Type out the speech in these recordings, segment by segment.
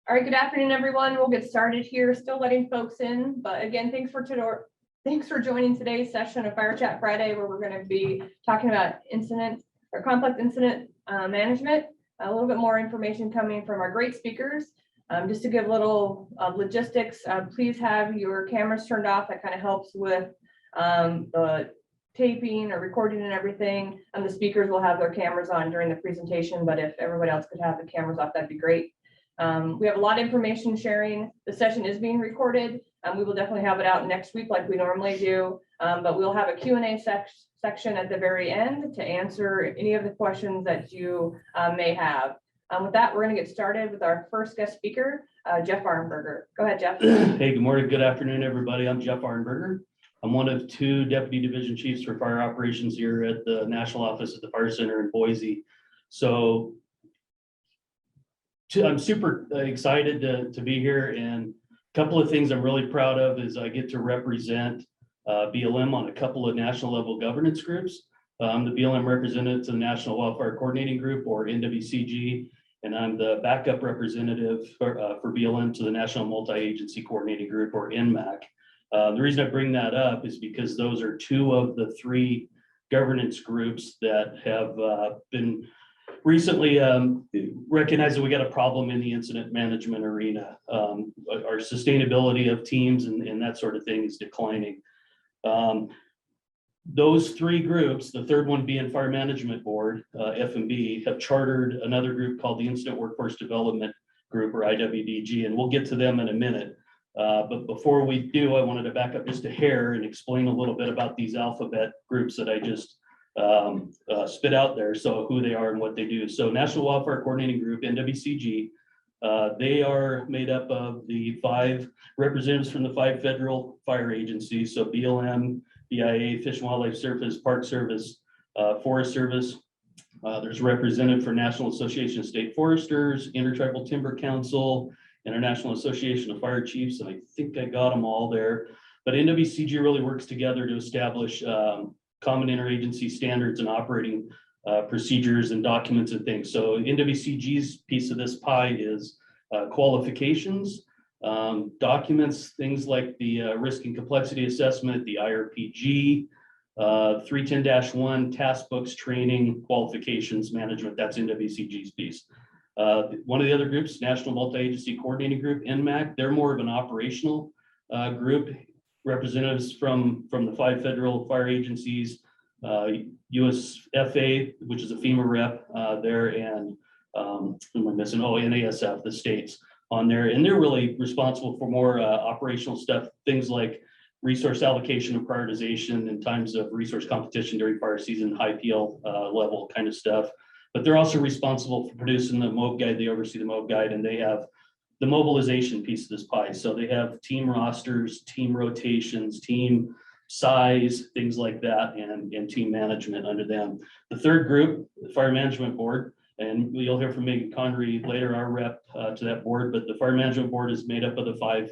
All right, good afternoon, everyone. We'll get started here, still letting folks in, but again, thanks for joining today's session of Fire Chat Friday, where we're going to be talking about complex incident management. A little bit more information coming from our great speakers. Just to give a little logistics, please have your cameras turned off. That kind of helps with the taping or recording and everything. And the speakers will have their cameras on during the presentation, but if everybody else could have the cameras off, that'd be great. We have a lot of information sharing. The session is being recorded. We will definitely have it out next week like we normally do, but we'll have a Q&A section at the very end to answer any of the questions that you may have. With that, we're going to get started with our first guest speaker, Jeff Arnberger. Go ahead, Jeff. Hey, good morning, good afternoon, everybody. I'm Jeff Arnberger. I'm one of two Deputy Division Chiefs for Fire Operations here at the National Office at the Fire Center in Boise. So I'm super excited to be here, and a couple of things I'm really proud of is I get to represent BLM on a couple of national level governance groups. I'm the BLM representative to the National Wildfire Coordinating Group, or NWCG, and I'm the backup representative for BLM to the National Multi-Agency Coordinating Group, or NMAC. The reason I bring that up is because those are two of the three governance groups that have been recently recognized that we got a problem in the incident management arena. Our sustainability of teams and that sort of thing is declining. Those three groups, the third one being Fire Management Board, F&B, have chartered another group called the Incident Workforce Development Group, or IWDG, and we'll get to them in a minute. But before we do, I wanted to back up just a hair and explain a little bit about these alphabet groups that I just spit out there, so who they are and what they do. So National Wildfire Coordinating Group, NWCG, they are made up of the 5 representatives from the 5 federal fire agencies, so BLM, BIA, Fish and Wildlife Service, Park Service, Forest Service. There's a representative for National Association of State Foresters, Intertribal Timber Council, International Association of Fire Chiefs, and I think I got them all there. But NWCG really works together to establish common interagency standards and operating procedures and documents and things. So NWCG's piece of this pie is qualifications, documents, things like the risk and complexity assessment, the IRPG, 310-1, task books, training, qualifications, management. That's NWCG's piece. One of the other groups, National Multi-Agency Coordinating Group, NMAC, they're more of an operational group. Representatives from the 5 federal fire agencies, USFA, which is a FEMA rep there, and who am I missing? Oh, NASF, the states on there, and they're really responsible for more operational stuff, things like resource allocation and prioritization in times of resource competition during fire season, high PL level kind of stuff. But they're also responsible for producing the MOB guide. They oversee the MOB guide, and they have the mobilization piece of this pie. So they have team rosters, team rotations, team size, things like that, and team management under them. The third group, the Fire Management Board, and you'll hear from Megan Connery later, our rep to that board, but the Fire Management Board is made up of the 5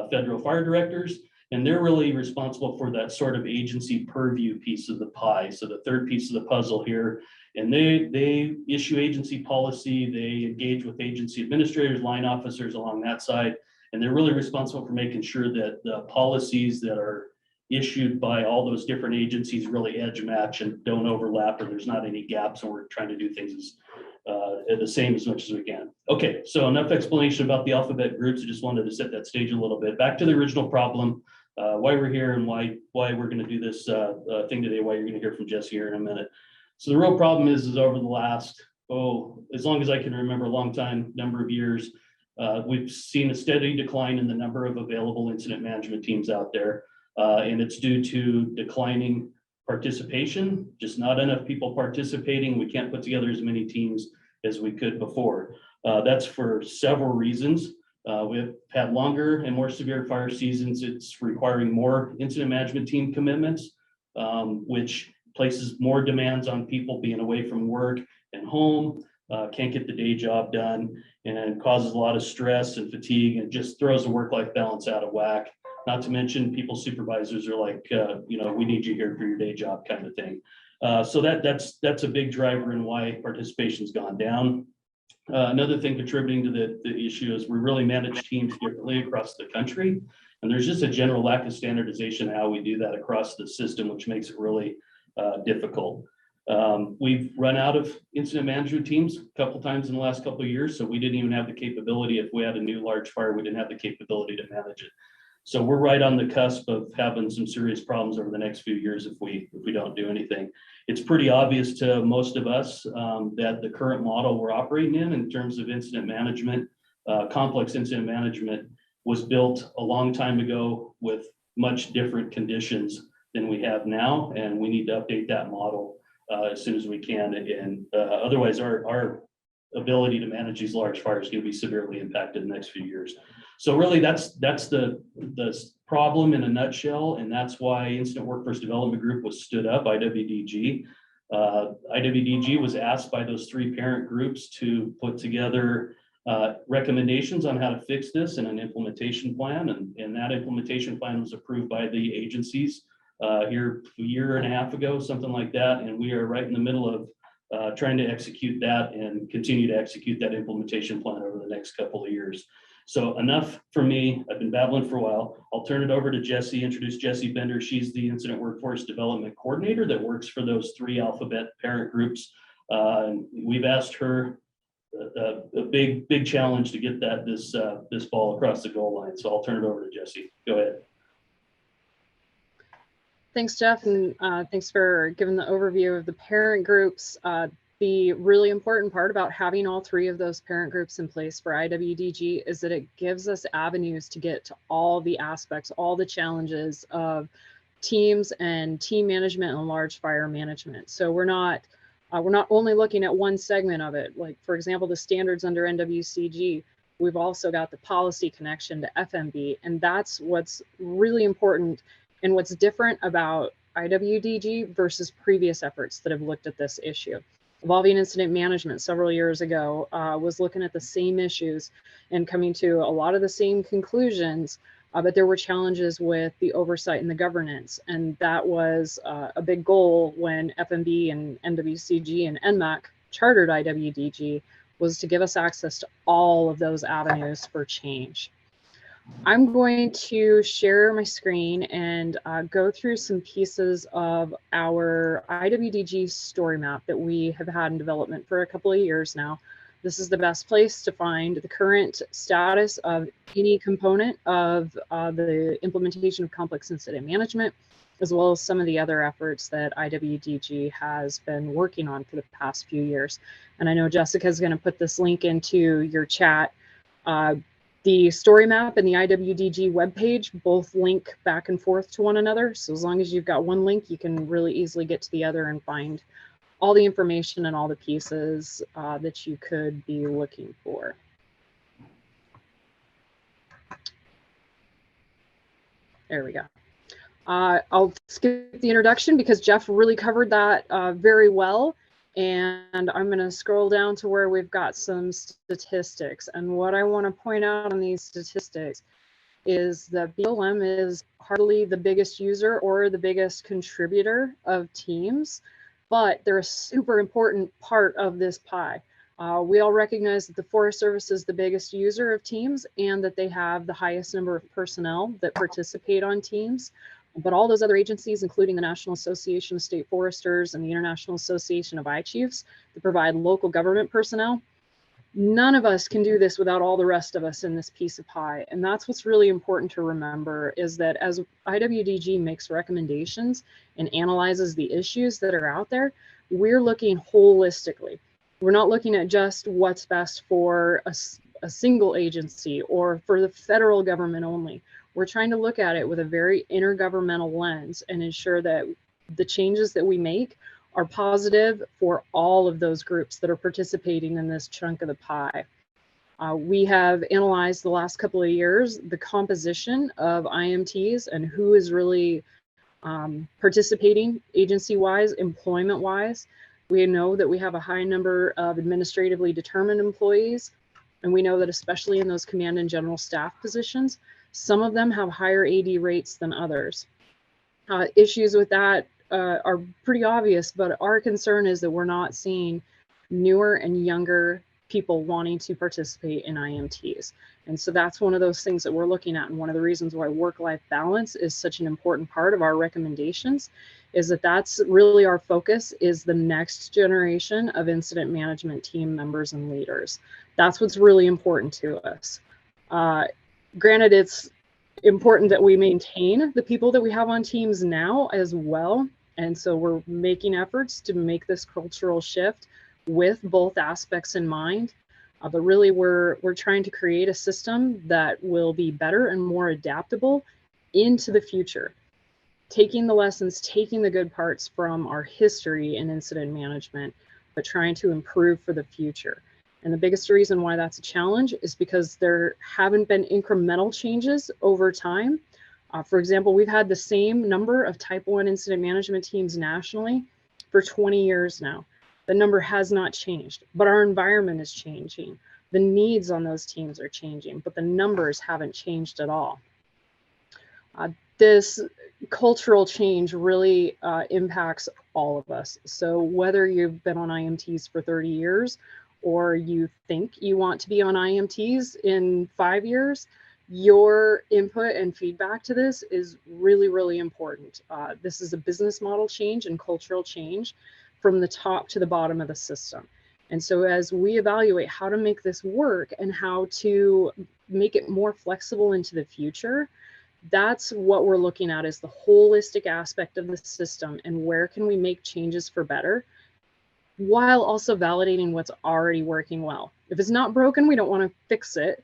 federal fire directors, and they're really responsible for that sort of agency purview piece of the pie. So the third piece of the puzzle here, and they issue agency policy, they engage with agency administrators, line officers along that side, and they're really responsible for making sure that the policies that are issued by all those different agencies really edge match and don't overlap, or there's not any gaps, and we're trying to do things the same as much as we can. Okay, so enough explanation about the alphabet groups. I just wanted to set that stage a little bit. Back to the original problem, why we're here and why we're going to do this thing today, why you're going to hear from Jesse here in a minute. So the real problem is over the last, as long as I can remember, a long time, number of years, we've seen a steady decline in the number of available incident management teams out there. And it's due to declining participation, just not enough people participating. We can't put together as many teams as we could before. That's for several reasons. We've had longer and more severe fire seasons. It's requiring more incident management team commitments, which places more demands on people being away from work and home, can't get the day job done, and causes a lot of stress and fatigue, and just throws the work-life balance out of whack. Not to mention people's supervisors are like, we need you here for your day job kind of thing. So that's a big driver in why participation's gone down. Another thing contributing to the issue is we really manage teams differently across the country. And there's just a general lack of standardization in how we do that across the system, which makes it really difficult. We've run out of incident management teams a couple times in the last couple of years, so we didn't even have the capability. If we had a new large fire, we didn't have the capability to manage it. So we're right on the cusp of having some serious problems over the next few years if we don't do anything. It's pretty obvious to most of us that the current model we're operating in terms of incident management, complex incident management, was built a long time ago with much different conditions than we have now, and we need to update that model as soon as we can. And otherwise, our ability to manage these large fires is going to be severely impacted in the next few years. So really, that's the problem in a nutshell, and that's why Incident Workforce Development Group was stood up, IWDG. IWDG was asked by those three parent groups to put together recommendations on how to fix this and an implementation plan, and that implementation plan was approved by the agencies here a year and a half ago, something like that, and we are right in the middle of trying to execute that and continue to execute that implementation plan over the next couple of years. So enough for me. I've been babbling for a while. I'll turn it over to Jessie, introduce Jessie Bender. She's the Incident Workforce Development Coordinator that works for those three alphabet parent groups. We've asked her a big challenge to get this ball across the goal line. So I'll turn it over to Jessie. Go ahead. Thanks, Jeff, and thanks for giving the overview of the parent groups. The really important part about having all three of those parent groups in place for IWDG is that it gives us avenues to get to all the aspects, all the challenges of teams and team management and large fire management. So we're not only looking at one segment of it. Like, for example, the standards under NWCG, we've also got the policy connection to FMB, and that's what's really important and what's different about IWDG versus previous efforts that have looked at this issue. Evolving Incident Management several years ago was looking at the same issues and coming to a lot of the same conclusions, but there were challenges with the oversight and the governance. And that was a big goal when FMB and NWCG and NMAC chartered IWDG, was to give us access to all of those avenues for change. I'm going to share my screen and go through some pieces of our IWDG story map that we have had in development for a couple of years now. This is the best place to find the current status of any component of the implementation of complex incident management, as well as some of the other efforts that IWDG has been working on for the past few years. And I know Jessica is going to put this link into your chat. The story map and the IWDG webpage both link back and forth to one another. So as long as you've got one link, you can really easily get to the other and find all the information and all the pieces that you could be looking for. There we go. I'll skip the introduction because Jeff really covered that very well. And I'm going to scroll down to where we've got some statistics. And what I want to point out on these statistics is that BLM is hardly the biggest user or the biggest contributor of teams, but they're a super important part of this pie. We all recognize that the Forest Service is the biggest user of teams and that they have the highest number of personnel that participate on teams. But all those other agencies, including the National Association of State Foresters and the International Association of Eye Chiefs, that provide local government personnel, none of us can do this without all the rest of us in this piece of pie. And that's what's really important to remember, is that as IWDG makes recommendations and analyzes the issues that are out there, we're looking holistically. We're not looking at just what's best for a single agency or for the federal government only. We're trying to look at it with a very intergovernmental lens and ensure that the changes that we make are positive for all of those groups that are participating in this chunk of the pie. We have analyzed the last couple of years the composition of IMTs and who is really participating agency-wise, employment-wise. We know that we have a high number of administratively determined employees, and we know that especially in those command and general staff positions, some of them have higher AD rates than others. Issues with that are pretty obvious, but our concern is that we're not seeing newer and younger people wanting to participate in IMTs. And so that's one of those things that we're looking at. And one of the reasons why work-life balance is such an important part of our recommendations is that that's really our focus, is the next generation of incident management team members and leaders. That's what's really important to us. Granted, it's important that we maintain the people that we have on teams now as well. And so we're making efforts to make this cultural shift with both aspects in mind. But really, we're trying to create a system that will be better and more adaptable into the future, taking the lessons, taking the good parts from our history in incident management, but trying to improve for the future. And the biggest reason why that's a challenge is because there haven't been incremental changes over time. For example, we've had the same number of Type 1 incident management teams nationally for 20 years now. The number has not changed, but our environment is changing. The needs on those teams are changing, but the numbers haven't changed at all. This cultural change really impacts all of us. So whether you've been on IMTs for 30 years or you think you want to be on IMTs in 5 years, your input and feedback to this is really, really important. This is a business model change and cultural change from the top to the bottom of the system. And so as we evaluate how to make this work and how to make it more flexible into the future, that's what we're looking at, is the holistic aspect of the system and where can we make changes for better, while also validating what's already working well. If it's not broken, we don't want to fix it.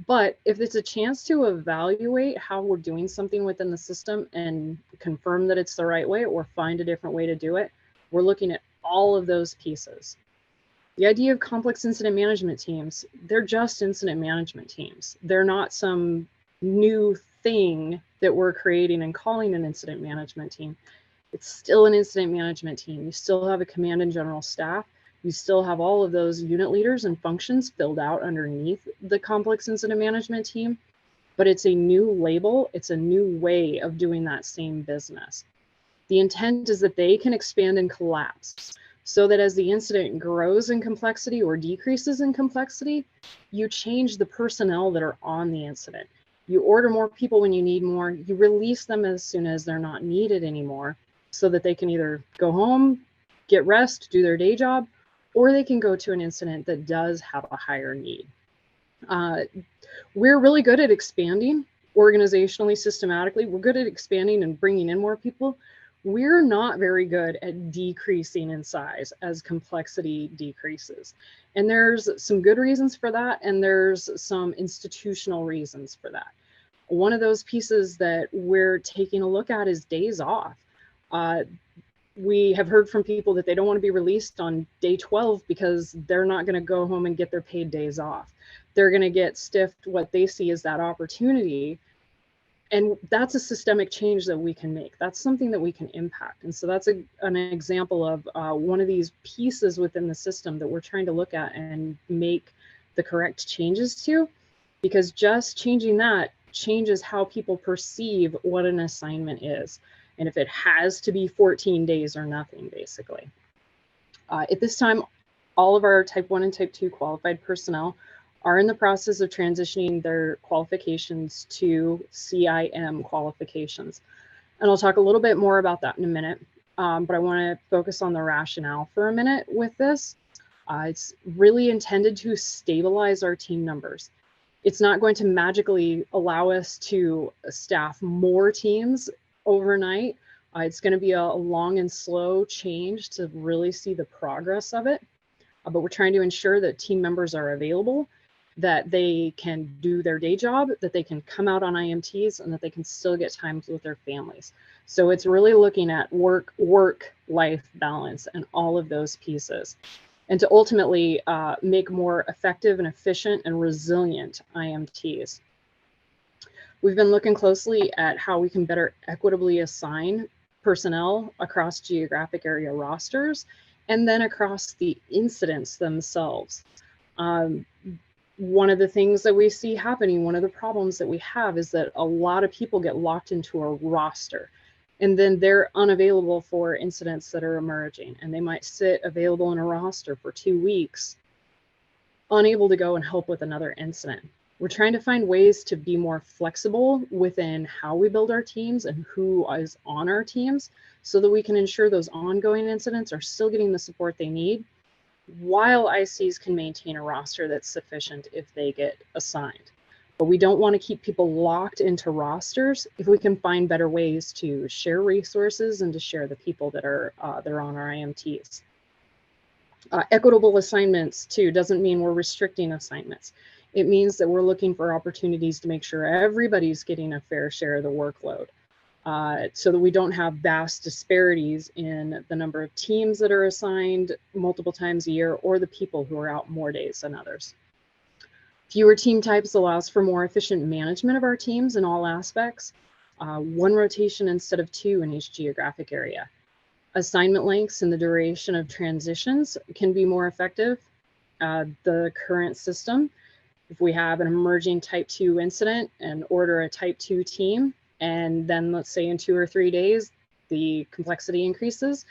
But if it's a chance to evaluate how we're doing something within the system and confirm that it's the right way or find a different way to do it, we're looking at all of those pieces. The idea of complex incident management teams, they're just incident management teams. They're not some new thing that we're creating and calling an incident management team. It's still an incident management team. You still have a command and general staff. You still have all of those unit leaders and functions filled out underneath the complex incident management team, but it's a new label. It's a new way of doing that same business. The intent is that they can expand and collapse so that as the incident grows in complexity or decreases in complexity, you change the personnel that are on the incident. You order more people when you need more. You release them as soon as they're not needed anymore so that they can either go home, get rest, do their day job, or they can go to an incident that does have a higher need. We're really good at expanding organizationally, systematically. We're good at expanding and bringing in more people. We're not very good at decreasing in size as complexity decreases. And there's some good reasons for that, and there's some institutional reasons for that. One of those pieces that we're taking a look at is days off. We have heard from people that they don't want to be released on day 12 because they're not going to go home and get their paid days off. They're going to get stiffed what they see as that opportunity. And that's a systemic change that we can make. That's something that we can impact. And so that's an example of one of these pieces within the system that we're trying to look at and make the correct changes to, because just changing that changes how people perceive what an assignment is. And if it has to be 14 days or nothing, basically. At this time, all of our Type 1 and Type 2 qualified personnel are in the process of transitioning their qualifications to CIM qualifications. And I'll talk a little bit more about that in a minute, but I want to focus on the rationale for a minute with this. It's really intended to stabilize our team numbers. It's not going to magically allow us to staff more teams overnight. It's going to be a long and slow change to really see the progress of it. But we're trying to ensure that team members are available, that they can do their day job, that they can come out on IMTs, and that they can still get time with their families. So it's really looking at work-life balance and all of those pieces, and to ultimately make more effective and efficient and resilient IMTs. We've been looking closely at how we can better equitably assign personnel across geographic area rosters and then across the incidents themselves. One of the things that we see happening, one of the problems that we have, is that a lot of people get locked into a roster and then they're unavailable for incidents that are emerging, and they might sit available in a roster for 2 weeks unable to go and help with another incident. We're trying to find ways to be more flexible within how we build our teams and who is on our teams so that we can ensure those ongoing incidents are still getting the support they need, while ICs can maintain a roster that's sufficient if they get assigned. But we don't want to keep people locked into rosters if we can find better ways to share resources and to share the people that are on our IMTs. Equitable assignments too doesn't mean we're restricting assignments. It means that we're looking for opportunities to make sure everybody's getting a fair share of the workload, so that we don't have vast disparities in the number of teams that are assigned multiple times a year or the people who are out more days than others. Fewer team types allows for more efficient management of our teams in all aspects. One rotation instead of two in each geographic area. Assignment lengths and the duration of transitions can be more effective. The current system, if we have an emerging type 2 incident and order a type 2 team, and then let's say in 2 or 3 days, the complexity increases,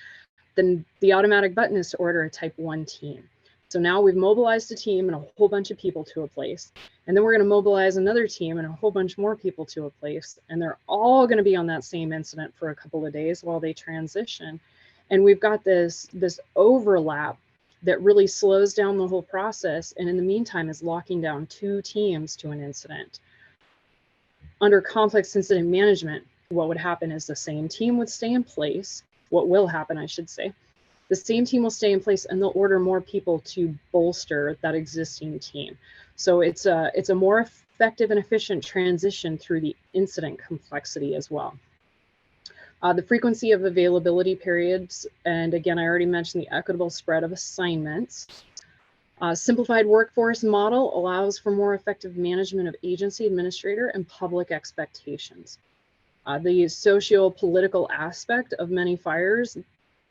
then the automatic button is to order a type 1 team. So now we've mobilized a team and a whole bunch of people to a place, and then we're going to mobilize another team and a whole bunch more people to a place, and they're all going to be on that same incident for a couple of days while they transition. And we've got this overlap that really slows down the whole process, and in the meantime is locking down 2 teams to an incident. Under complex incident management, what would happen is the same team would stay in place. What will happen, I should say, the same team will stay in place and they'll order more people to bolster that existing team. So it's a more effective and efficient transition through the incident complexity as well. The frequency of availability periods, and again, I already mentioned the equitable spread of assignments. Simplified workforce model allows for more effective management of agency, administrator, and public expectations. The socio-political aspect of many fires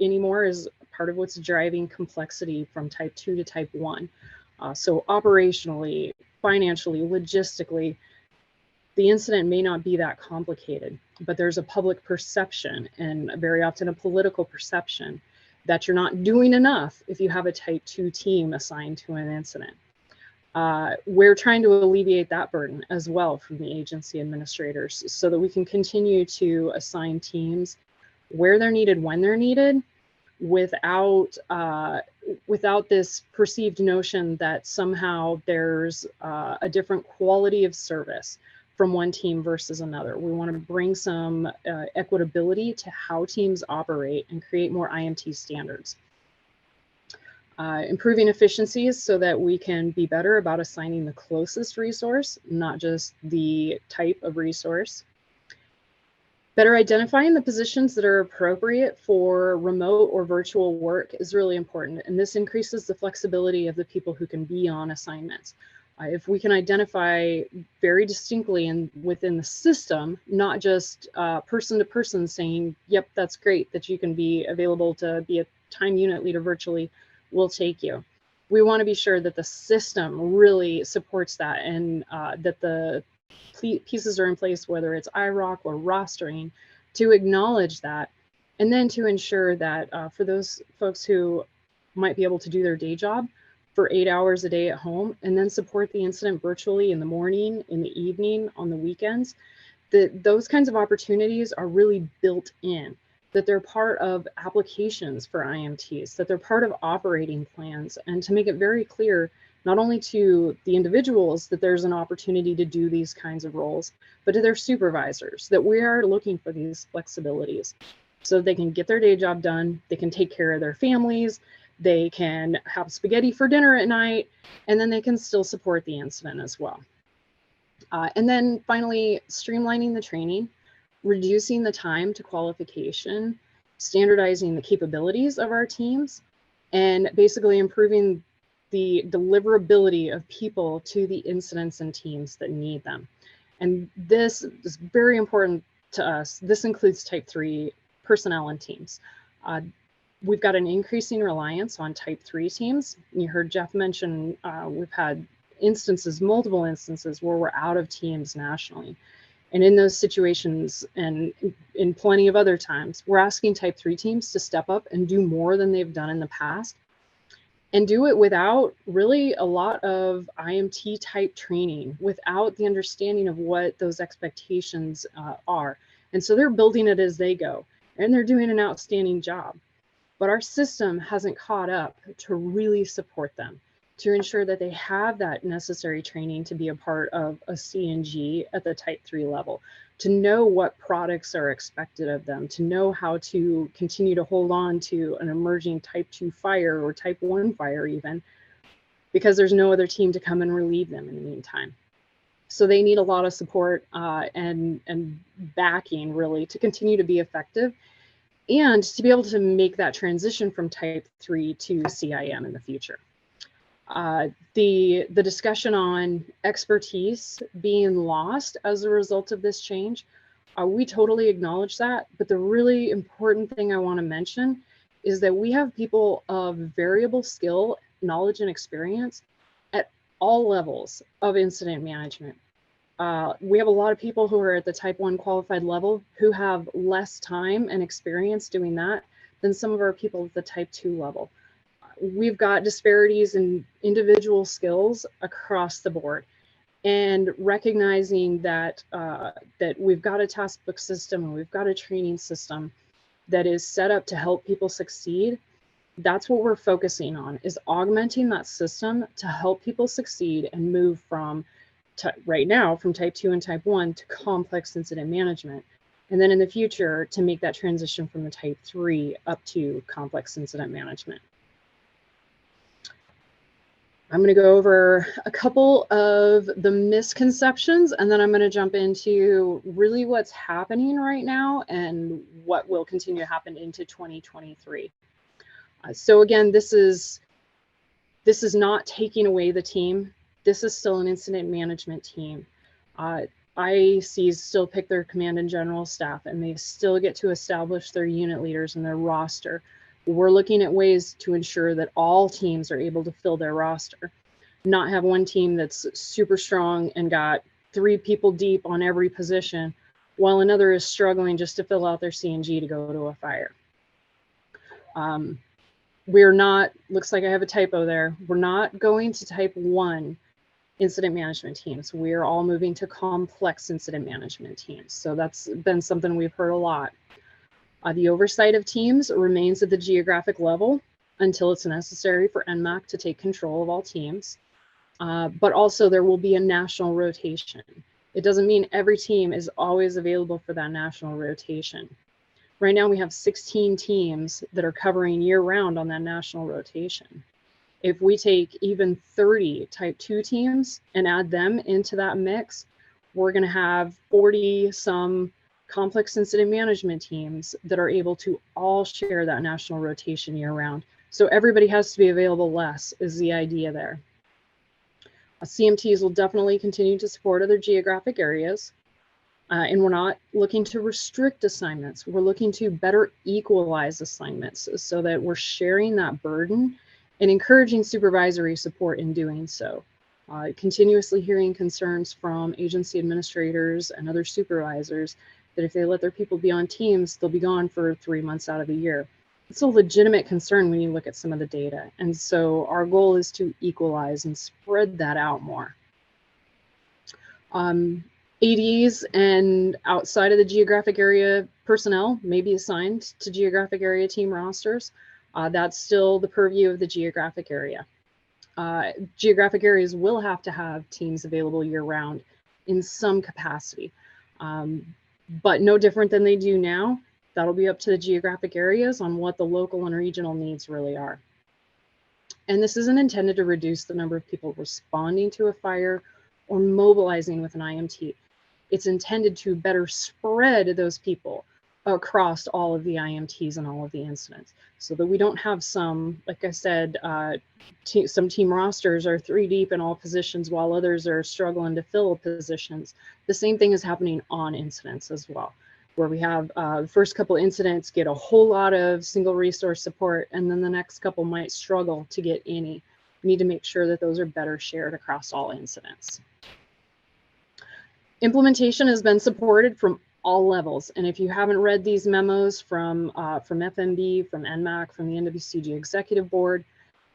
anymore is part of what's driving complexity from type 2 to type 1. So operationally, financially, logistically, the incident may not be that complicated, but there's a public perception and very often a political perception that you're not doing enough if you have a type 2 team assigned to an incident. We're trying to alleviate that burden as well from the agency administrators so that we can continue to assign teams where they're needed, when they're needed, without this perceived notion that somehow there's a different quality of service from one team versus another. We want to bring some equitability to how teams operate and create more IMT standards. Improving efficiencies so that we can be better about assigning the closest resource, not just the type of resource. Better identifying the positions that are appropriate for remote or virtual work is really important, and this increases the flexibility of the people who can be on assignments. If we can identify very distinctly and within the system, not just person to person saying, yep, that's great that you can be available to be a time unit leader virtually, we'll take you. We want to be sure that the system really supports that and that the pieces are in place, whether it's IROC or rostering, to acknowledge that, and then to ensure that for those folks who might be able to do their day job for 8 hours a day at home and then support the incident virtually in the morning, in the evening, on the weekends, that those kinds of opportunities are really built in, that they're part of applications for IMTs, that they're part of operating plans, and to make it very clear, not only to the individuals that there's an opportunity to do these kinds of roles, but to their supervisors, that we are looking for these flexibilities so they can get their day job done, they can take care of their families, they can have spaghetti for dinner at night, and then they can still support the incident as well. And then finally, streamlining the training, reducing the time to qualification, standardizing the capabilities of our teams, and basically improving the deliverability of people to the incidents and teams that need them. And this is very important to us. This includes type 3 personnel and teams. We've got an increasing reliance on type 3 teams. You heard Jeff mention we've had instances, multiple instances where we're out of teams nationally. And in those situations and in plenty of other times, we're asking type 3 teams to step up and do more than they've done in the past. and do it without really a lot of IMT type training, without the understanding of what those expectations are. And so they're building it as they go, and they're doing an outstanding job. But our system hasn't caught up to really support them, to ensure that they have that necessary training to be a part of a CNG at the type 3 level, to know what products are expected of them, to know how to continue to hold on to an emerging type 2 fire or type 1 fire even, because there's no other team to come and relieve them in the meantime. So they need a lot of support and backing really to continue to be effective and to be able to make that transition from type 3 to CIM in the future. The discussion on expertise being lost as a result of this change, we totally acknowledge that. But the really important thing I want to mention is that we have people of variable skill, knowledge, and experience at all levels of incident management. We have a lot of people who are at the type 1 qualified level who have less time and experience doing that than some of our people at the type 2 level. We've got disparities in individual skills across the board, and recognizing that that we've got a task book system and we've got a training system that is set up to help people succeed. That's what we're focusing on, is augmenting that system to help people succeed and move from right now from type 2 and type 1 to complex incident management, and then in the future to make that transition from the type 3 up to complex incident management. I'm going to go over a couple of the misconceptions, and then I'm going to jump into really what's happening right now and what will continue to happen into 2023. So again, this is not taking away the team. This is still an incident management team. IACs still pick their command and general staff, and they still get to establish their unit leaders and their roster. We're looking at ways to ensure that all teams are able to fill their roster, not have one team that's super strong and got 3 people deep on every position, while another is struggling just to fill out their CNG to go to a fire. We're not, looks like I have a typo there. We're not going to type 1 incident management teams. We are all moving to complex incident management teams. So that's been something we've heard a lot. The oversight of teams remains at the geographic level until it's necessary for NMAC to take control of all teams. But also there will be a national rotation. It doesn't mean every team is always available for that national rotation. Right now we have 16 teams that are covering year round on that national rotation. If we take even 30 type 2 teams and add them into that mix, we're going to have 40 some complex incident management teams that are able to all share that national rotation year round. So everybody has to be available less is the idea there. CMTs will definitely continue to support other geographic areas. And we're not looking to restrict assignments. We're looking to better equalize assignments so that we're sharing that burden and encouraging supervisory support in doing so. Continuously hearing concerns from agency administrators and other supervisors that if they let their people be on teams, they'll be gone for 3 months out of the year. It's a legitimate concern when you look at some of the data. And so our goal is to equalize and spread that out more. ADs and outside of the geographic area personnel may be assigned to geographic area team rosters. That's still the purview of the geographic area. Geographic areas will have to have teams available year round in some capacity, but no different than they do now. That'll be up to the geographic areas on what the local and regional needs really are. And this isn't intended to reduce the number of people responding to a fire or mobilizing with an IMT. It's intended to better spread those people across all of the IMTs and all of the incidents so that we don't have some, like I said, some team rosters are 3 deep in all positions while others are struggling to fill positions. The same thing is happening on incidents as well, where we have the first couple incidents get a whole lot of single resource support, and then the next couple might struggle to get any. We need to make sure that those are better shared across all incidents. Implementation has been supported from all levels. And if you haven't read these memos from FMB, from NMAC, from the NWCG Executive Board,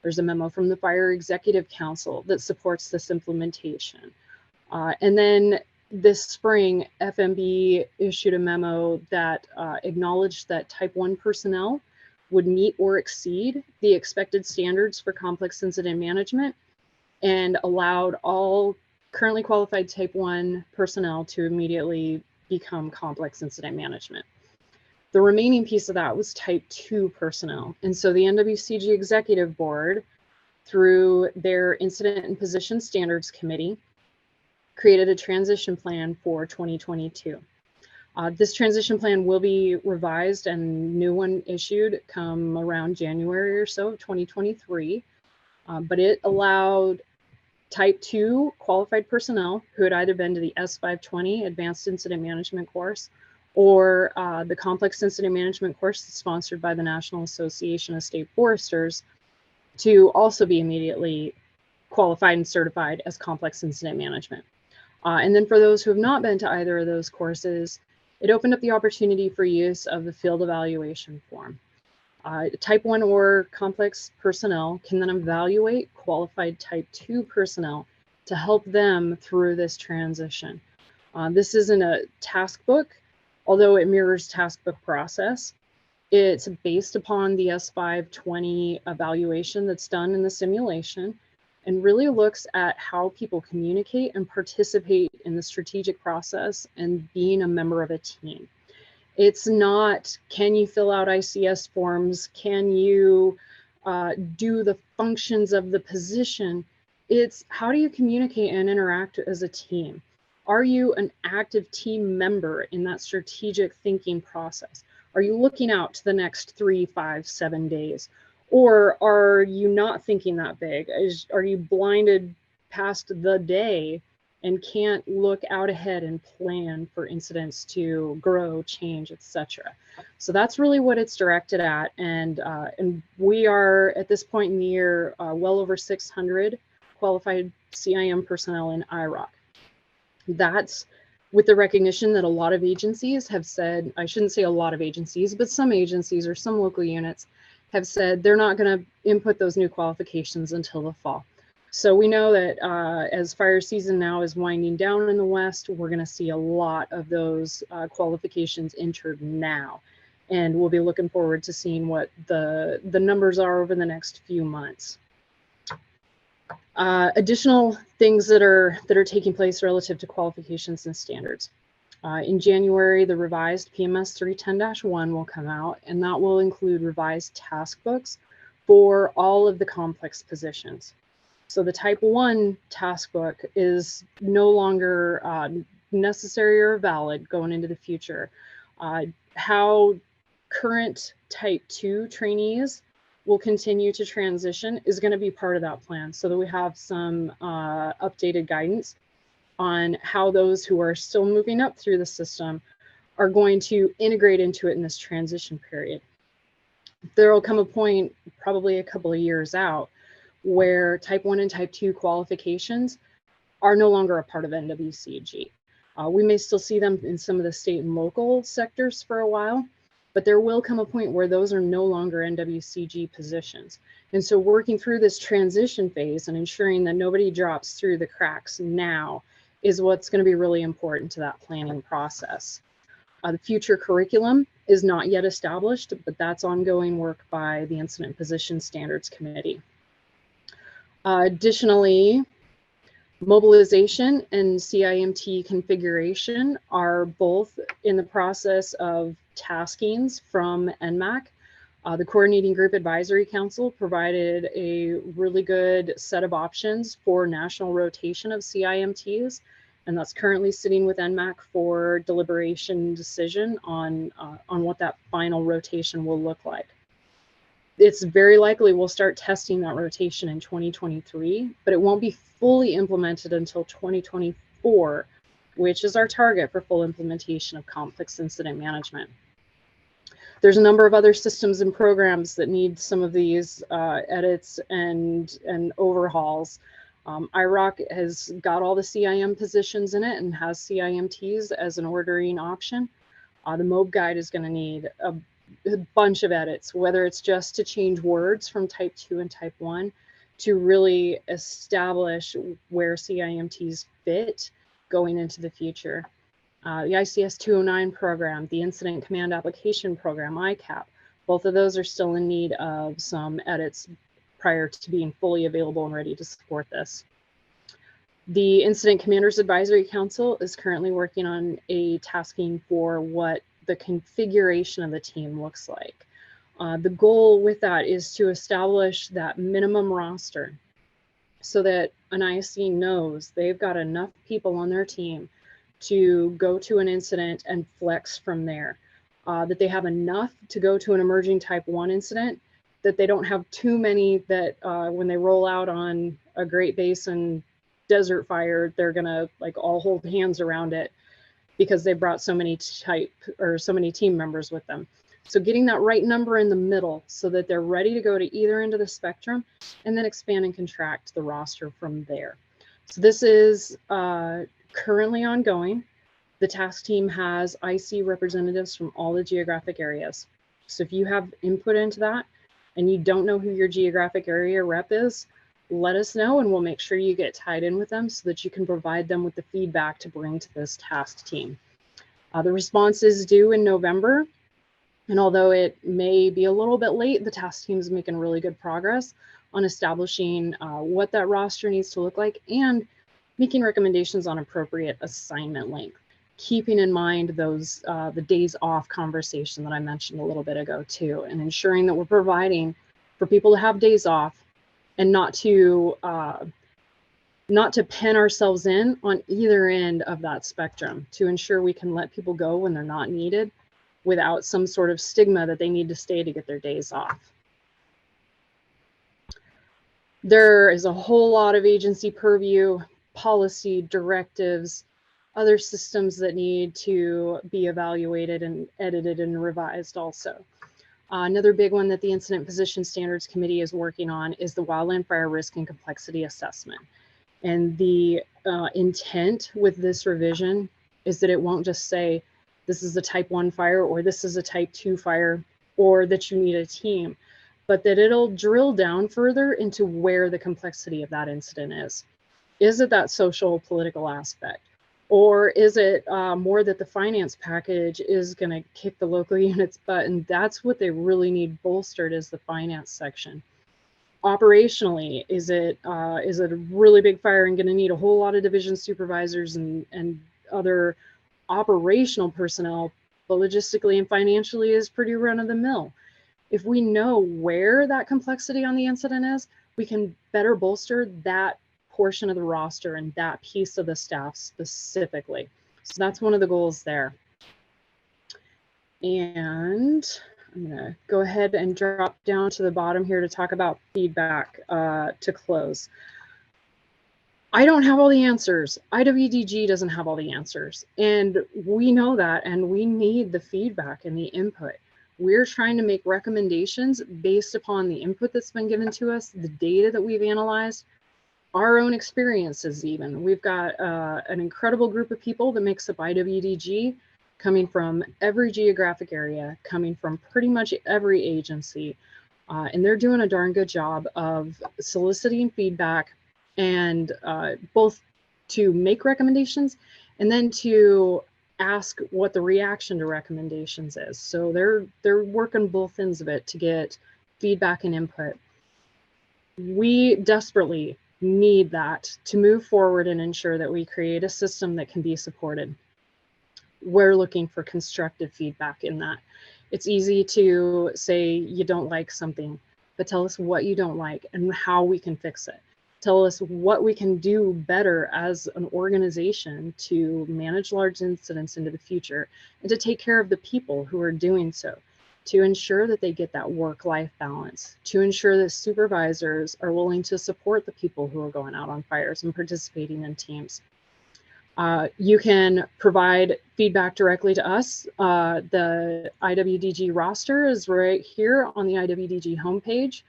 There's a memo from the Fire Executive Council that supports this implementation. And then this spring, FMB issued a memo that acknowledged that Type 1 personnel would meet or exceed the expected standards for complex incident management and allowed all currently qualified Type 1 personnel to immediately become complex incident management. The remaining piece of that was Type 2 personnel. And so the NWCG Executive Board, through their Incident and Position Standards Committee, created a transition plan for 2022. This transition plan will be revised and new one issued come around January or so of 2023, but it allowed Type 2 qualified personnel who had either been to the S520 Advanced Incident Management course or the Complex Incident Management course that's sponsored by the National Association of State Foresters to also be immediately qualified and certified as complex incident management. And then for those who have not been to either of those courses, it opened up the opportunity for use of the field evaluation form. Type 1 or complex personnel can then evaluate qualified Type 2 personnel to help them through this transition. This isn't a task book, although it mirrors task book process. It's based upon the S520 evaluation that's done in the simulation and really looks at how people communicate and participate in the strategic process and being a member of a team. It's not, can you fill out ICS forms? Can you do the functions of the position? It's how do you communicate and interact as a team? Are you an active team member in that strategic thinking process? Are you looking out to the next 3, 5, 7 days? Or are you not thinking that big? Are you blinded past the day and can't look out ahead and plan for incidents to grow, change, etc.? So that's really what it's directed at. And we are at this point in the year well over 600 qualified CIM personnel in IROC. That's with the recognition that a lot of agencies have said, I shouldn't say a lot of agencies, but some agencies or some local units have said they're not going to input those new qualifications until the fall. So we know that as fire season now is winding down in the West, we're going to see a lot of those qualifications entered now. And we'll be looking forward to seeing what the numbers are over the next few months. Additional things that are taking place relative to qualifications and standards. In January, the revised PMS 310-1 will come out, and that will include revised task books for all of the complex positions. So the Type 1 task book is no longer necessary or valid going into the future. How current Type 2 trainees will continue to transition is going to be part of that plan, so that we have some updated guidance on how those who are still moving up through the system are going to integrate into it in this transition period. There will come a point, probably a couple of years out, where Type 1 and Type 2 qualifications are no longer a part of NWCG. We may still see them in some of the state and local sectors for a while, but there will come a point where those are no longer NWCG positions. And so working through this transition phase and ensuring that nobody drops through the cracks now is what's going to be really important to that planning process. The future curriculum is not yet established, but that's ongoing work by the Incident Position Standards Committee. Additionally, mobilization and CIMT configuration are both in the process of taskings from NMAC. The Coordinating Group Advisory Council provided a really good set of options for national rotation of CIMTs, and that's currently sitting with NMAC for deliberation decision on what that final rotation will look like. It's very likely we'll start testing that rotation in 2023, but it won't be fully implemented until 2024, which is our target for full implementation of complex incident management. There's a number of other systems and programs that need some of these edits and overhauls. IROC has got all the CIM positions in it and has CIMTs as an ordering option. The MOB guide is going to need a a bunch of edits, whether it's just to change words from type 2 and type 1 to really establish where CIMTs fit going into the future. The ICS 209 program, the Incident Command Application Program, ICAP, both of those are still in need of some edits prior to being fully available and ready to support this. The Incident Commanders Advisory Council is currently working on a tasking for what the configuration of the team looks like. The goal with that is to establish that minimum roster so that an ISC knows they've got enough people on their team to go to an incident and flex from there. That they have enough to go to an emerging type 1 incident, that they don't have too many that when they roll out on a Great Basin desert fire, they're gonna like all hold hands around it because they brought so many team members with them. So getting that right number in the middle so that they're ready to go to either end of the spectrum, and then expand and contract the roster from there. So this is currently ongoing. The task team has IC representatives from all the geographic areas. So if you have input into that and you don't know who your geographic area rep is, let us know and we'll make sure you get tied in with them so that you can provide them with the feedback to bring to this task team. The response is due in November. And although it may be a little bit late, the task team is making really good progress on establishing what that roster needs to look like and making recommendations on appropriate assignment length, keeping in mind those the days off conversation that I mentioned a little bit ago too, and ensuring that we're providing for people to have days off and not to pin ourselves in on either end of that spectrum, to ensure we can let people go when they're not needed without some sort of stigma that they need to stay to get their days off. There is a whole lot of agency purview, policy, directives, other systems that need to be evaluated and edited and revised also. Another big one that the Incident Position Standards Committee is working on is the Wildland Fire Risk and Complexity Assessment. And the intent with this revision is that it won't just say, this is a type 1 fire, or this is a type 2 fire, or that you need a team, but that it'll drill down further into where the complexity of that incident is. Is it that social political aspect? Or is it more that the finance package is going to kick the local units butt? And that's what they really need bolstered, is the finance section. Operationally, is it a really big fire and going to need a whole lot of division supervisors and other operational personnel, but logistically and financially is pretty run of the mill? If we know where that complexity on the incident is, we can better bolster that portion of the roster and that piece of the staff specifically. So that's one of the goals there. And I'm gonna go ahead and drop down to the bottom here to talk about feedback to close. I don't have all the answers. IWDG doesn't have all the answers. And we know that, and we need the feedback and the input. We're trying to make recommendations based upon the input that's been given to us, the data that we've analyzed, our own experiences even. We've got an incredible group of people that makes up IWDG, coming from every geographic area, coming from pretty much every agency. And they're doing a darn good job of soliciting feedback, and both to make recommendations and then to ask what the reaction to recommendations is. So they're working both ends of it to get feedback and input. We desperately need that to move forward and ensure that we create a system that can be supported. We're looking for constructive feedback in that. It's easy to say you don't like something, but tell us what you don't like and how we can fix it. Tell us what we can do better as an organization to manage large incidents into the future and to take care of the people who are doing so, to ensure that they get that work-life balance, to ensure that supervisors are willing to support the people who are going out on fires and participating in teams. You can provide feedback directly to us. The IWDG roster is right here on the IWDG homepage.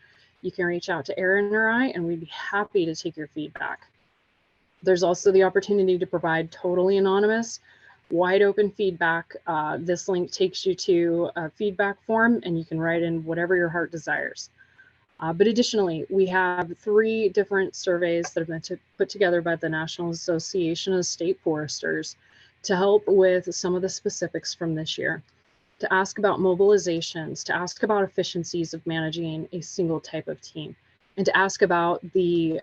You can reach out to Erin or I, and we'd be happy to take your feedback. There's also the opportunity to provide totally anonymous wide open feedback. This link takes you to a feedback form and you can write in whatever your heart desires. But additionally, we have 3 different surveys that have been put together by the National Association of State Foresters to help with some of the specifics from this year, to ask about mobilizations, to ask about efficiencies of managing a single type of team, and to ask about the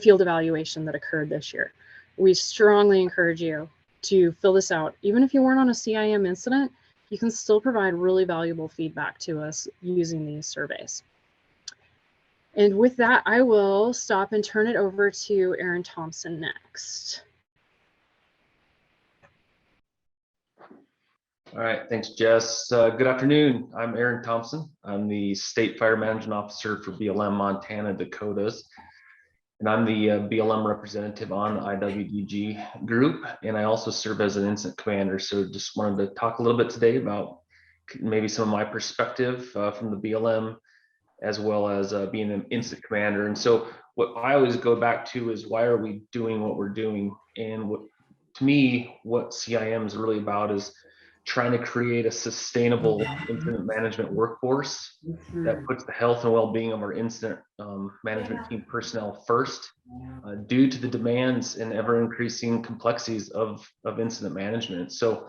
field evaluation that occurred this year. We strongly encourage you to fill this out. Even if you weren't on a CIM incident, you can still provide really valuable feedback to us using these surveys. And with that, I will stop and turn it over to Aaron Thompson next. All right, thanks, Jess. Good afternoon. I'm Aaron Thompson. I'm the State Fire Management Officer for BLM Montana Dakotas, and I'm the BLM representative on the IWDG group, and I also serve as an incident commander. So just wanted to talk a little bit today about maybe some of my perspective from the BLM, as well as being an incident commander. And so what I always go back to is, why are we doing what we're doing? And to me, what CIM is really about is trying to create a sustainable incident management workforce that puts the health and well-being of our incident management team personnel first, due to the demands and ever-increasing complexities of incident management. So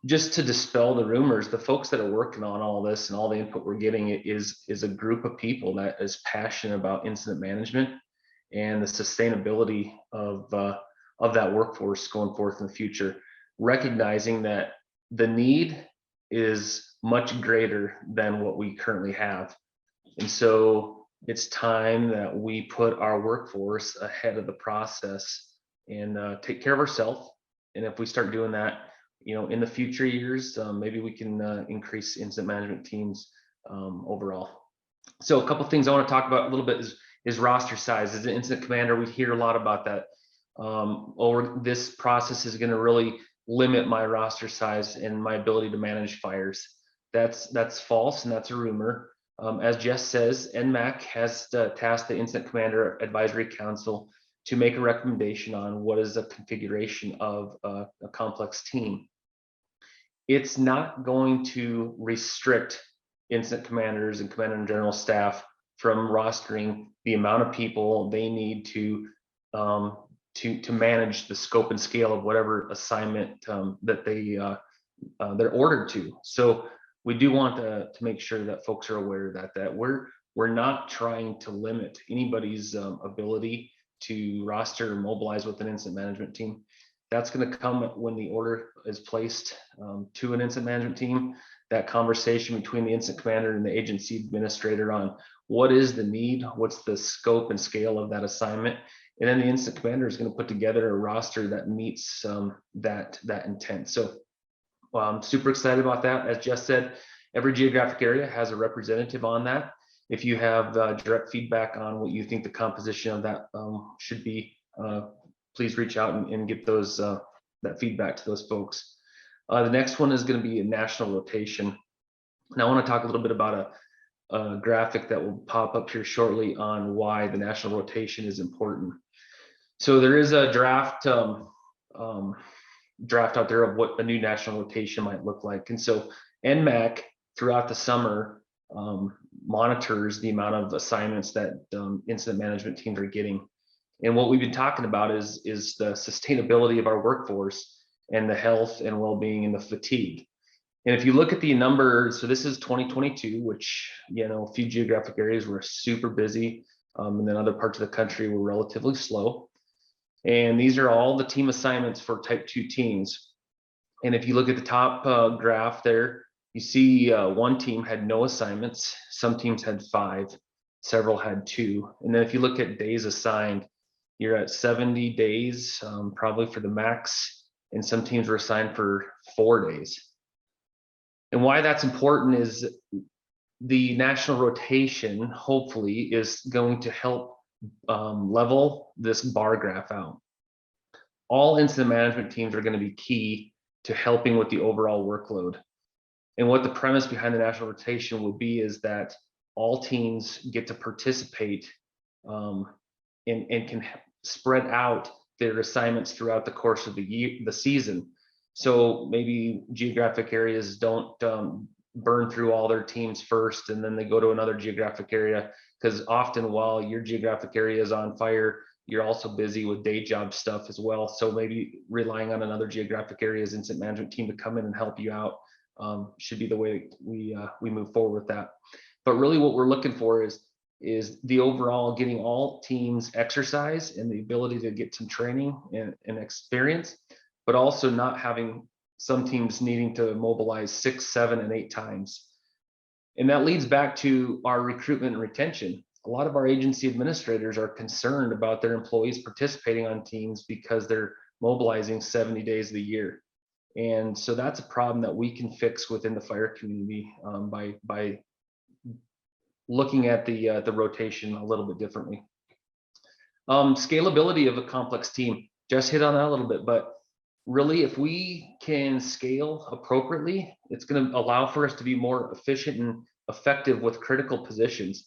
just to dispel the rumors, the folks that are working on all this and all the input we're getting is a group of people that is passionate about incident management and the sustainability of that workforce going forth in the future, recognizing that the need is much greater than what we currently have. And so it's time that we put our workforce ahead of the process and take care of ourselves. And if we start doing that, in the future years, maybe we can increase incident management teams overall. So a couple of things I want to talk about a little bit is roster size. As an incident commander, we hear a lot about that. Or this process is going to really limit my roster size and my ability to manage fires. That's false, and that's a rumor. As Jess says, NMAC has tasked the Incident Commander Advisory Council to make a recommendation on what is a configuration of a complex team. It's not going to restrict incident commanders and commander and general staff from rostering the amount of people they need to manage the scope and scale of whatever assignment that they're ordered to. So we do want to make sure that folks are aware that we're not trying to limit anybody's ability to roster or mobilize with an incident management team. That's going to come when the order is placed to an incident management team. That conversation between the incident commander and the agency administrator on what is the need, what's the scope and scale of that assignment, and then the incident commander is going to put together a roster that meets that intent. So I'm super excited about that. As Jess said, every geographic area has a representative on that. If you have direct feedback on what you think the composition of that should be, please reach out and get those that feedback to those folks. The next one is going to be a national rotation. Now I want to talk a little bit about a graphic that will pop up here shortly on why the national rotation is important. So there is a draft out there of what a new national rotation might look like. And so NMAC throughout the summer monitors the amount of assignments that incident management teams are getting. And what we've been talking about is the sustainability of our workforce and the health and well-being and the fatigue. And if you look at the numbers, so this is 2022, which, a few geographic areas were super busy, and then other parts of the country were relatively slow. And these are all the team assignments for type 2 teams. And if you look at the top graph there, you see one team had no assignments. Some teams had 5, several had 2. And then if you look at days assigned, you're at 70 days, probably for the max. And some teams were assigned for 4 days. And why that's important is the national rotation, hopefully, is going to help level this bar graph out. All incident management teams are going to be key to helping with the overall workload. And what the premise behind the national rotation will be is that all teams get to participate and can spread out their assignments throughout the course of the season. So maybe geographic areas don't burn through all their teams first, and then they go to another geographic area, because often while your geographic area is on fire, you're also busy with day job stuff as well. So maybe relying on another geographic area's incident management team to come in and help you out should be the way we move forward with that. But really what we're looking for is the overall getting all teams exercise and the ability to get some training and experience, but also not having some teams needing to mobilize 6, 7, and 8 times. And that leads back to our recruitment and retention. A lot of our agency administrators are concerned about their employees participating on teams because they're mobilizing 70 days of the year. And so that's a problem that we can fix within the fire community by looking at the rotation a little bit differently. Scalability of a complex team, just hit on that a little bit, but really if we can scale appropriately, it's going to allow for us to be more efficient and effective with critical positions.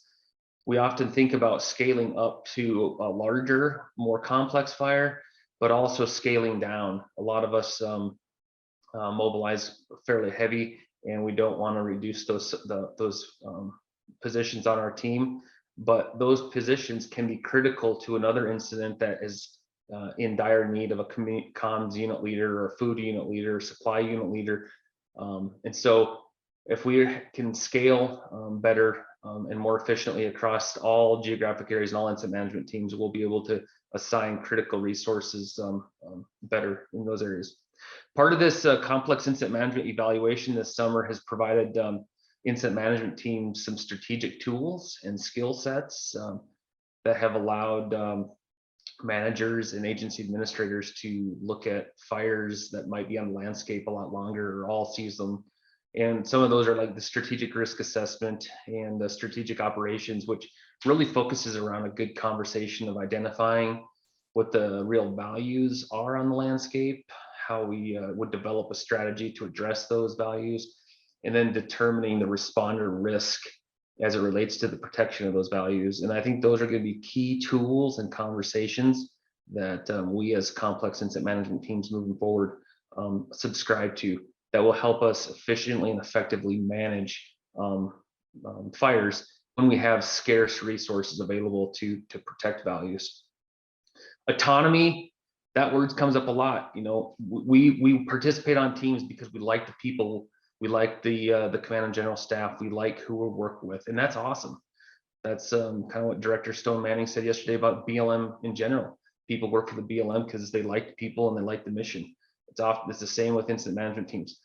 We often think about scaling up to a larger, more complex fire, but also scaling down. A lot of us mobilize fairly heavy, and we don't want to reduce those positions on our team, but those positions can be critical to another incident that is in dire need of a comms unit leader or food unit leader, supply unit leader. And so if we can scale better and more efficiently across all geographic areas and all incident management teams, we'll be able to assign critical resources better in those areas. Part of this complex incident management evaluation this summer has provided incident management teams some strategic tools and skill sets that have allowed managers and agency administrators to look at fires that might be on the landscape a lot longer or all season. And some of those are like the strategic risk assessment and the strategic operations, which really focuses around a good conversation of identifying what the real values are on the landscape, how we would develop a strategy to address those values, and then determining the responder risk as it relates to the protection of those values. And I think those are going to be key tools and conversations that we as complex incident management teams moving forward subscribe to, that will help us efficiently and effectively manage fires when we have scarce resources available to protect values. Autonomy, that word comes up a lot. You know, we participate on teams because we like the people, we like the command and general staff, we like who we're working with, and that's awesome. That's kind of what Director Stone Manning said yesterday about BLM in general. People work for the BLM because they like the people and they like the mission. It's the same with incident management teams.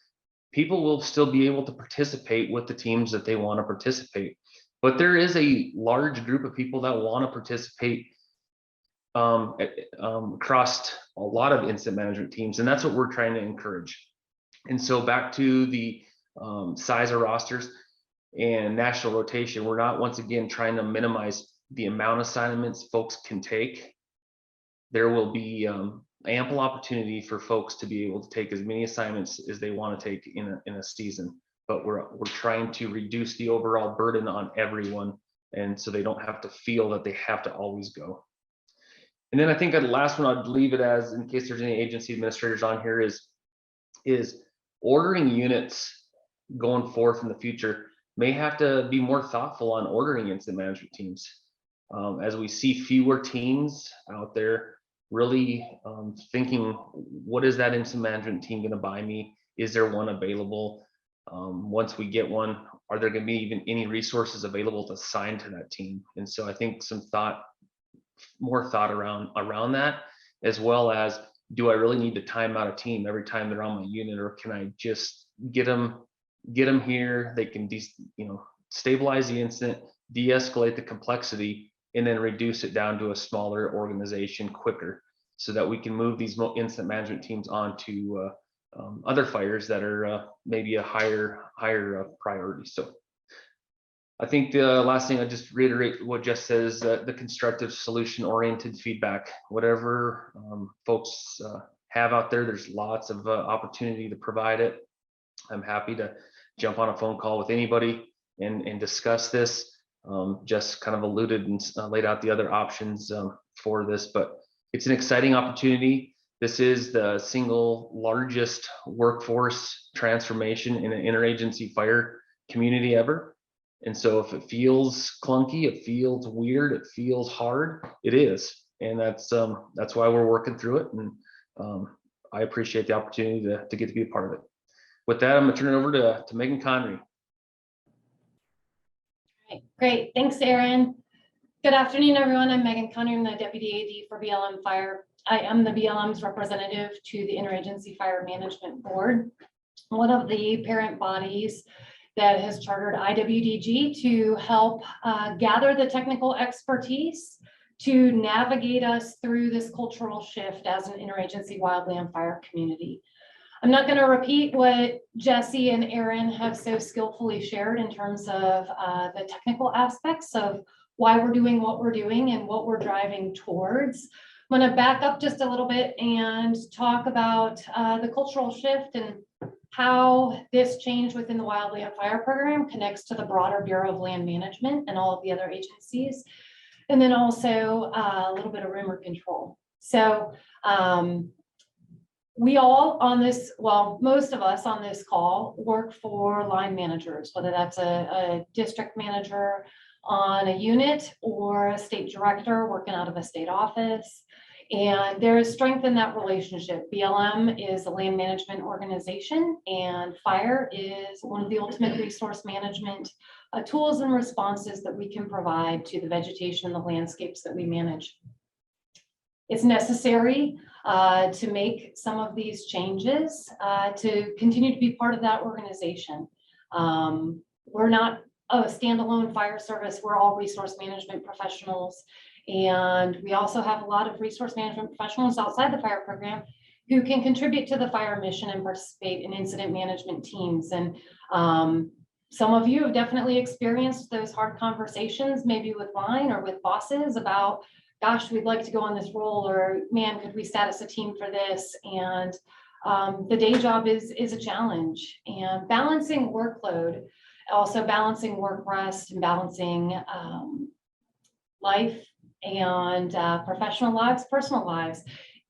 People will still be able to participate with the teams that they want to participate, but there is a large group of people that want to participate across a lot of incident management teams, and that's what we're trying to encourage. And so back to the size of rosters and national rotation, we're not once again trying to minimize the amount of assignments folks can take. There will be ample opportunity for folks to be able to take as many assignments as they want to take in a season, but we're trying to reduce the overall burden on everyone, and so they don't have to feel that they have to always go. And then I think the last one I'd leave it as, in case there's any agency administrators on here, is ordering units going forth in the future may have to be more thoughtful on ordering incident management teams. As we see fewer teams out there, really thinking, what is that incident management team going to buy me? Is there one available? Once we get one, are there going to be even any resources available to assign to that team? And so I think more thought around that, as well as, do I really need to time out a team every time they're on my unit, or can I just get them here? They can stabilize the incident, de-escalate the complexity, and then reduce it down to a smaller organization quicker, so that we can move these incident management teams on to other fires that are maybe a higher priority. So I think the last thing I just reiterate what Jess says, the constructive solution oriented feedback, whatever folks have out there, there's lots of opportunity to provide it. I'm happy to jump on a phone call with anybody and discuss this. Just kind of alluded and laid out the other options for this, but it's an exciting opportunity. This is the single largest workforce transformation in an interagency fire community ever. And so if it feels clunky, it feels weird, it feels hard, it is. And that's why we're working through it. And I appreciate the opportunity to get to be a part of it. With that, I'm gonna turn it over to Megan Connery. Great, thanks, Aaron. Good afternoon, everyone. I'm Megan Connery. I'm the Deputy AD for BLM Fire. I am the BLM's representative to the Interagency Fire Management Board, one of the parent bodies that has chartered IWDG to help gather the technical expertise to navigate us through this cultural shift as an interagency wildland fire community. I'm not going to repeat what Jesse and Aaron have so skillfully shared in terms of the technical aspects of why we're doing what we're doing and what we're driving towards. I'm going to back up just a little bit and talk about the cultural shift and how this change within the Wildland Fire Program connects to the broader Bureau of Land Management and all of the other agencies. And then also a little bit of rumor control. So we all on this, well, most of us on this call work for line managers, whether that's a district manager on a unit or a state director working out of a state office. And there is strength in that relationship. BLM is a land management organization, and fire is one of the ultimate resource management tools and responses that we can provide to the vegetation and the landscapes that we manage. It's necessary to make some of these changes to continue to be part of that organization. We're not a standalone fire service. We're all resource management professionals. And we also have a lot of resource management professionals outside the fire program who can contribute to the fire mission and participate in incident management teams. And some of you have definitely experienced those hard conversations, maybe with line or with bosses about, gosh, we'd like to go on this role, or man, could we status a team for this? And the day job is a challenge, and balancing workload, also balancing work rest and balancing life and professional lives, personal lives.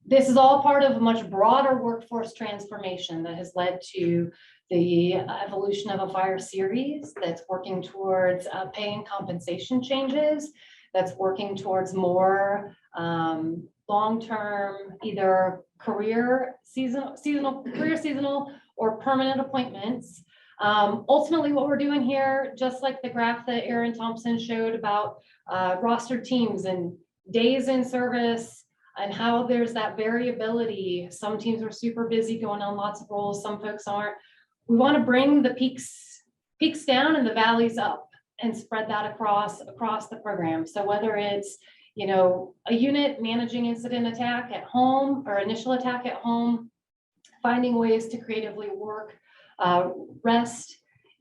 This is all part of a much broader workforce transformation that has led to the evolution of a fire series that's working towards pay and compensation changes, that's working towards more long-term, either career seasonal or permanent appointments. Ultimately, what we're doing here, just like the graph that Aaron Thompson showed about rostered teams and days in service and how there's that variability. Some teams are super busy going on lots of roles, some folks aren't. We want to bring the peaks down and the valleys up and spread that across the program. So whether it's, you know, a unit managing incident attack at home or initial attack at home, finding ways to creatively work rest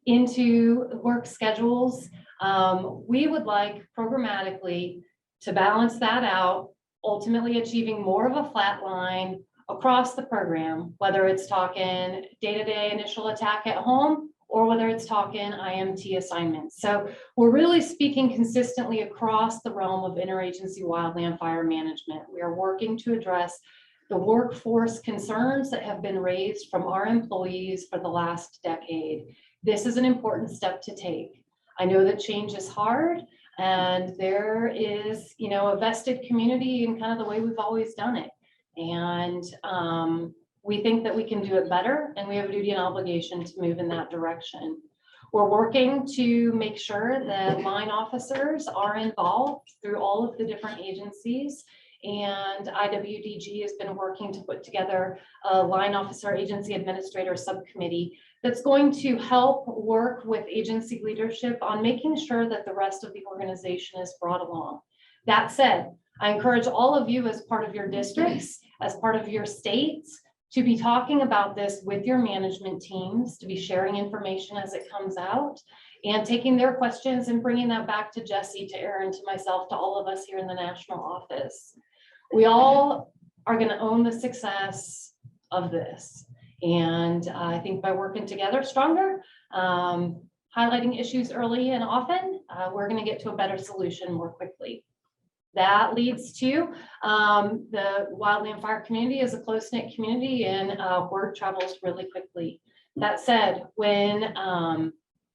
into work schedules. We would like programmatically to balance that out, ultimately achieving more of a flat line across the program, whether it's talking day-to-day initial attack at home or whether it's talking IMT assignments. So we're really speaking consistently across the realm of interagency wildland fire management. We are working to address the workforce concerns that have been raised from our employees for the last decade. This is an important step to take. I know that change is hard, and there is, you know, a vested community in kind of the way we've always done it. And we think that we can do it better, and we have a duty and obligation to move in that direction. We're working to make sure that line officers are involved through all of the different agencies. And IWDG has been working to put together a line officer agency administrator subcommittee that's going to help work with agency leadership on making sure that the rest of the organization is brought along. That said, I encourage all of you as part of your districts, as part of your states, to be talking about this with your management teams, to be sharing information as it comes out, and taking their questions and bringing that back to Jesse, to Aaron, to myself, to all of us here in the national office. We all are going to own the success of this. And I think by working together stronger, highlighting issues early and often, we're going to get to a better solution more quickly. that leads to the wildland fire community is a close-knit community, and word travels really quickly. That said, when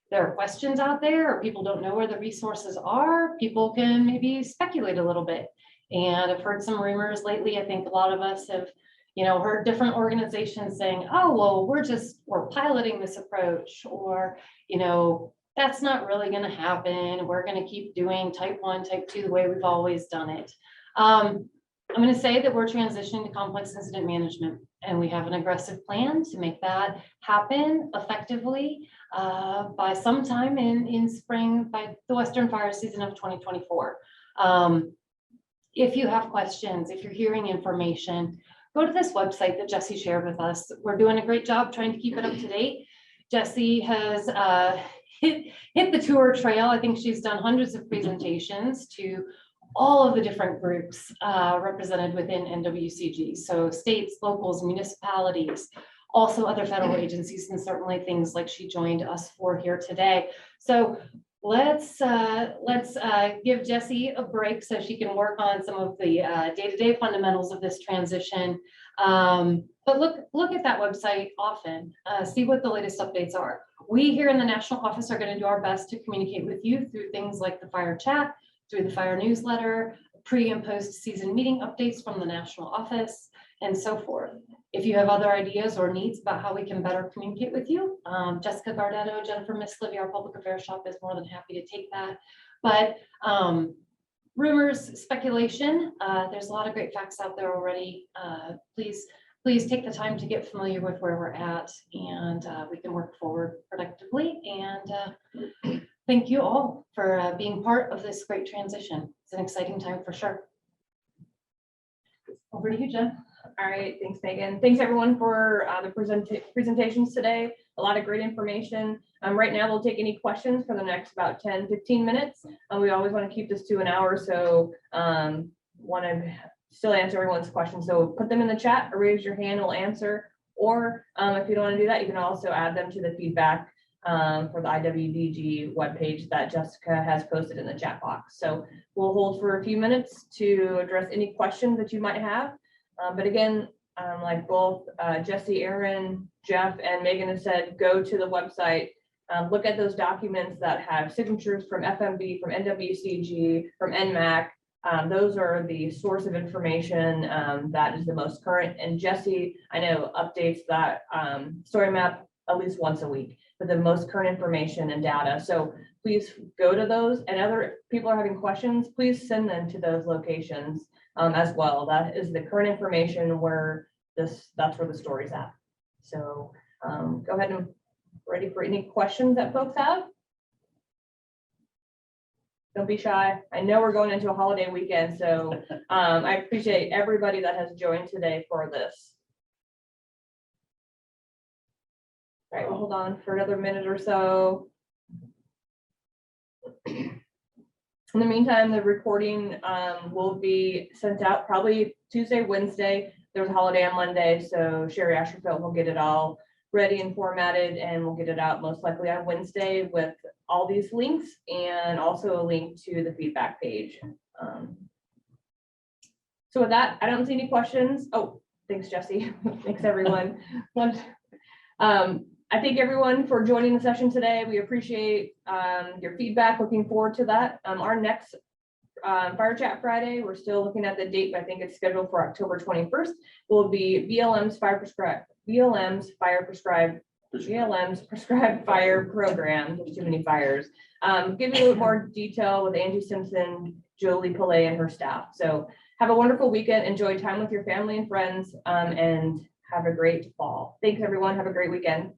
there are questions out there or people don't know where the resources are, people can maybe speculate a little bit. And I've heard some rumors lately. I think a lot of us have, heard different organizations saying, oh, well, we're piloting this approach, or, that's not really going to happen. We're going to keep doing type 1, type 2 the way we've always done it. I'm going to say that we're transitioning to complex incident management, and we have an aggressive plan to make that happen effectively by sometime in spring, by the Western fire season of 2024. If you have questions, if you're hearing information, go to this website that Jesse shared with us. We're doing a great job trying to keep it up to date. Jesse has hit the tour trail. I think she's done hundreds of presentations to all of the different groups represented within NWCG. So states, locals, municipalities, also other federal agencies, and certainly things like she joined us for here today. So let's give Jessie a break so she can work on some of the day-to-day fundamentals of this transition. But look at that website often, see what the latest updates are. We here in the national office are going to do our best to communicate with you through things like the fire chat, through the fire newsletter, pre and post season meeting updates from the national office, and so forth. If you have other ideas or needs about how we can better communicate with you, Jessica Gardetto, Jennifer Mislivy, our public affairs shop, is more than happy to take that. But rumors, speculation, there's a lot of great facts out there already. Please take the time to get familiar with where we're at, and we can work forward productively. And thank you all for being part of this great transition. It's an exciting time for sure. Over to you, Jen. All right, thanks, Megan. Thanks everyone for the presentations today. A lot of great information. Right now we'll take any questions for the next about 10-15 minutes. We always want to keep this to an hour, so want to still answer everyone's questions. So put them in the chat or raise your hand, we'll answer. Or if you don't want to do that, you can also add them to the feedback for the IWDG webpage that Jessica has posted in the chat box. So we'll hold for a few minutes to address any questions that you might have. But again, like both Jesse, Aaron, Jeff, and Megan have said, go to the website, look at those documents that have signatures from FMB, from NWCG, from NMAC. Those are the source of information that is the most current. And Jesse, I know, updates that story map at least once a week with the most current information and data. So please go to those, and other people are having questions, please send them to those locations as well. That is the current information where that's where the story's at. So go ahead and ready for any questions that folks have. Don't be shy. I know we're going into a holiday weekend, so I appreciate everybody that has joined today for this. All right, we'll hold on for another minute or so. In the meantime, the recording will be sent out probably Tuesday, Wednesday. There's a holiday on Monday, so Sherry Asherfield will get it all ready and formatted, and we'll get it out most likely on Wednesday with all these links and also a link to the feedback page. So with that, I don't see any questions. Oh, thanks, Jesse. Thanks, everyone. I thank everyone for joining the session today. We appreciate your feedback. Looking forward to that. Our next Fire Chat Friday, we're still looking at the date, but I think it's scheduled for October 21st, will be BLM's prescribed fire program. There's too many fires. Give you a little more detail with Angie Simpson, Jolie Pillay, and her staff. So have a wonderful weekend. Enjoy time with your family and friends, and have a great fall. Thanks, everyone. Have a great weekend.